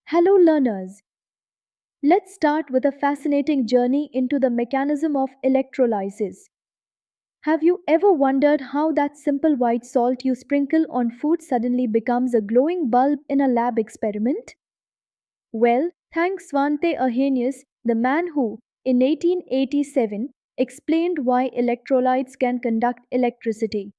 Hello, learners. Let's start with a fascinating journey into the mechanism of electrolysis. Have you ever wondered how that simple white salt you sprinkle on food suddenly becomes a glowing bulb in a lab experiment? Well, thanks Svante Arrhenius, the man who, in 1887, explained why electrolytes can conduct electricity.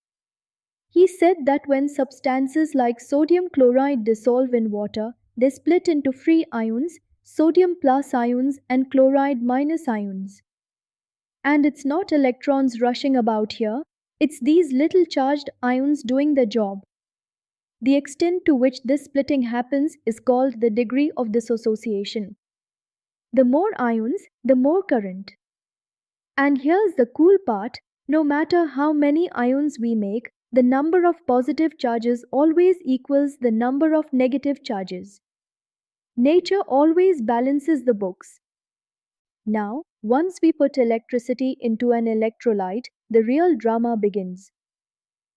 He said that when substances like sodium chloride dissolve in water, they split into free ions, sodium plus ions and chloride minus ions. And it's not electrons rushing about here, it's these little charged ions doing the job. The extent to which this splitting happens is called the degree of dissociation. The more ions, the more current. And here's the cool part, no matter how many ions we make, the number of positive charges always equals the number of negative charges. Nature always balances the books. Now, once we put electricity into an electrolyte, the real drama begins.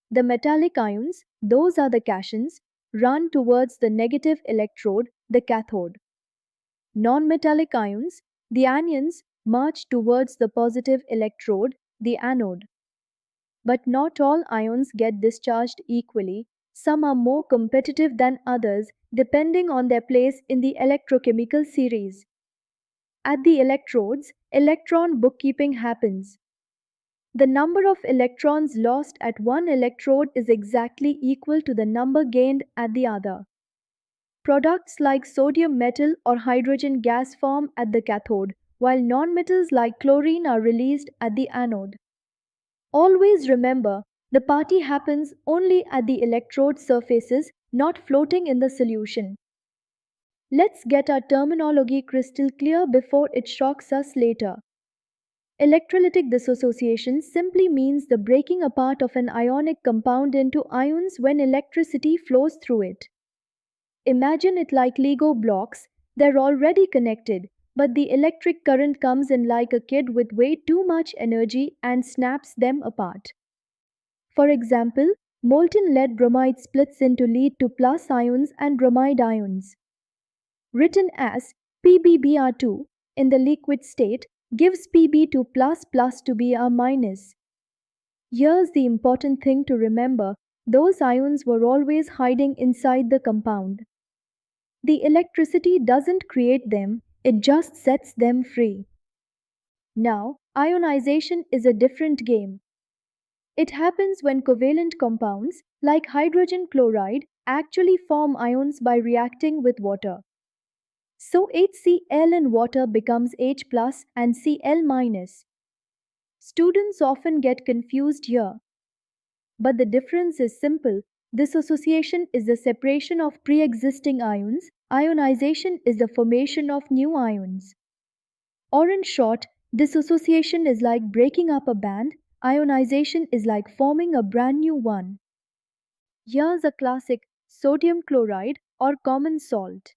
The metallic ions, those are the cations, run towards the negative electrode, the cathode. Non-metallic ions, the anions, march towards the positive electrode, the anode. But not all ions get discharged equally. Some are more competitive than others depending on their place in the electrochemical series. At the electrodes, electron bookkeeping happens. The number of electrons lost at one electrode is exactly equal to the number gained at the other. Products like sodium metal or hydrogen gas form at the cathode, while nonmetals like chlorine are released at the anode. Always remember, the party happens only at the electrode surfaces, not floating in the solution. Let's get our terminology crystal clear before it shocks us later. Electrolytic dissociation simply means the breaking apart of an ionic compound into ions when electricity flows through it. Imagine it like Lego blocks, they're already connected, but the electric current comes in like a kid with way too much energy and snaps them apart. For example, molten lead bromide splits into lead to plus ions and bromide ions. Written as PbBr2 in the liquid state gives Pb2 plus to Br minus. Here's the important thing to remember, those ions were always hiding inside the compound. The electricity doesn't create them, it just sets them free. Now, ionization is a different game. It happens when covalent compounds, like hydrogen chloride, actually form ions by reacting with water. So HCl in water becomes H plus and Cl minus. Students often get confused here. But the difference is simple. Dissociation is the separation of pre-existing ions, ionization is the formation of new ions. Or in short, dissociation is like breaking up a band, ionization is like forming a brand new one. Here's a classic, sodium chloride or common salt.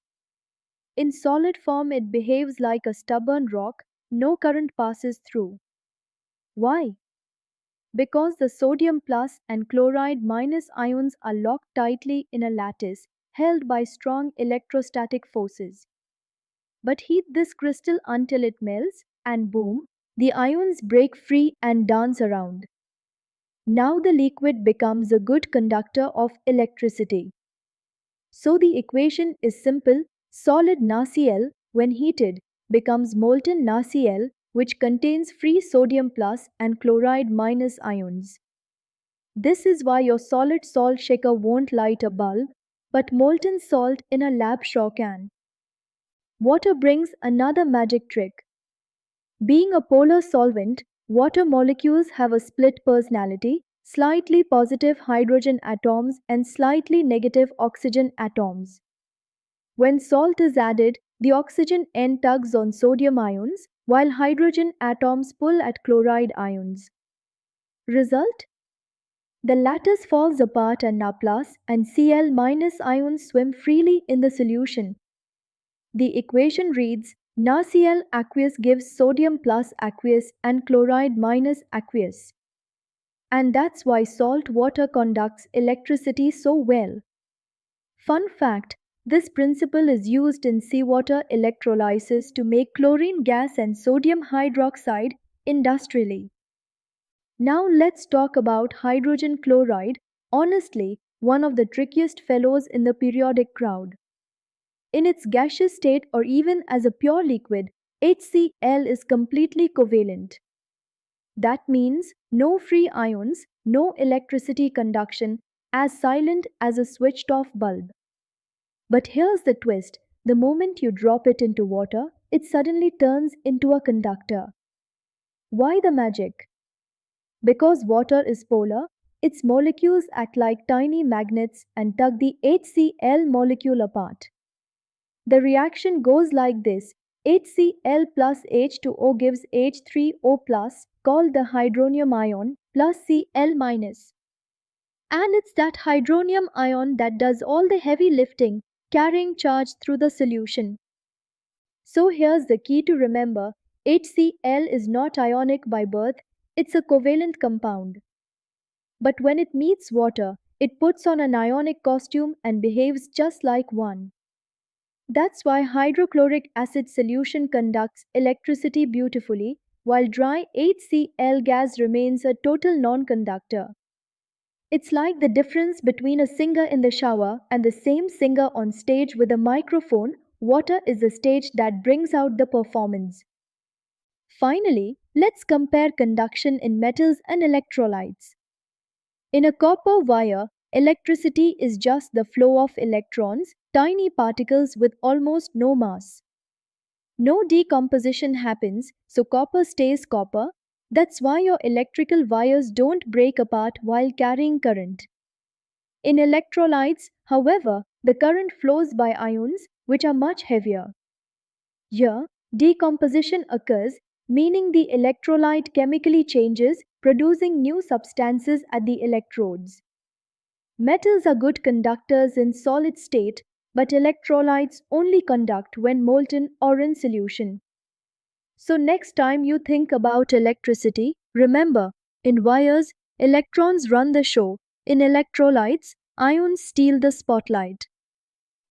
In solid form it behaves like a stubborn rock, no current passes through. Why? Because the sodium plus and chloride minus ions are locked tightly in a lattice held by strong electrostatic forces. But heat this crystal until it melts, and boom, the ions break free and dance around. Now the liquid becomes a good conductor of electricity. So the equation is simple, solid NaCl, when heated, becomes molten NaCl, which contains free sodium plus and chloride minus ions. This is why your solid salt shaker won't light a bulb, but molten salt in a lab sure can. Water brings another magic trick. Being a polar solvent, water molecules have a split personality, slightly positive hydrogen atoms and slightly negative oxygen atoms. When salt is added, the oxygen end tugs on sodium ions, while hydrogen atoms pull at chloride ions. Result? The lattice falls apart and Na plus and Cl minus ions swim freely in the solution. The equation reads NaCl aqueous gives sodium plus aqueous and chloride minus aqueous. And that's why salt water conducts electricity so well. Fun fact, This principle is used in seawater electrolysis to make chlorine gas and sodium hydroxide industrially. Now let's talk about hydrogen chloride, honestly, one of the trickiest fellows in the periodic crowd. In its gaseous state or even as a pure liquid, HCl is completely covalent. That means no free ions, no electricity conduction, as silent as a switched off bulb. But here's the twist, the moment you drop it into water, it suddenly turns into a conductor. Why the magic? Because water is polar, its molecules act like tiny magnets and tug the HCl molecule apart. The reaction goes like this: HCl plus H2O gives H3O plus, called the hydronium ion, plus Cl minus. And it's that hydronium ion that does all the heavy lifting, carrying charge through the solution. So here's the key to remember: HCl is not ionic by birth, it's a covalent compound. But when it meets water, it puts on an ionic costume and behaves just like one. That's why hydrochloric acid solution conducts electricity beautifully, while dry HCl gas remains a total non-conductor. It's like the difference between a singer in the shower and the same singer on stage with a microphone. Water is the stage that brings out the performance. Finally, let's compare conduction in metals and electrolytes. In a copper wire, electricity is just the flow of electrons, tiny particles with almost no mass. No decomposition happens, so copper stays copper. That's why your electrical wires don't break apart while carrying current. In electrolytes, however, the current flows by ions, which are much heavier. Here, decomposition occurs, meaning the electrolyte chemically changes, producing new substances at the electrodes. Metals are good conductors in solid state, but electrolytes only conduct when molten or in solution. So, next time you think about electricity, remember, in wires, electrons run the show, in electrolytes, ions steal the spotlight.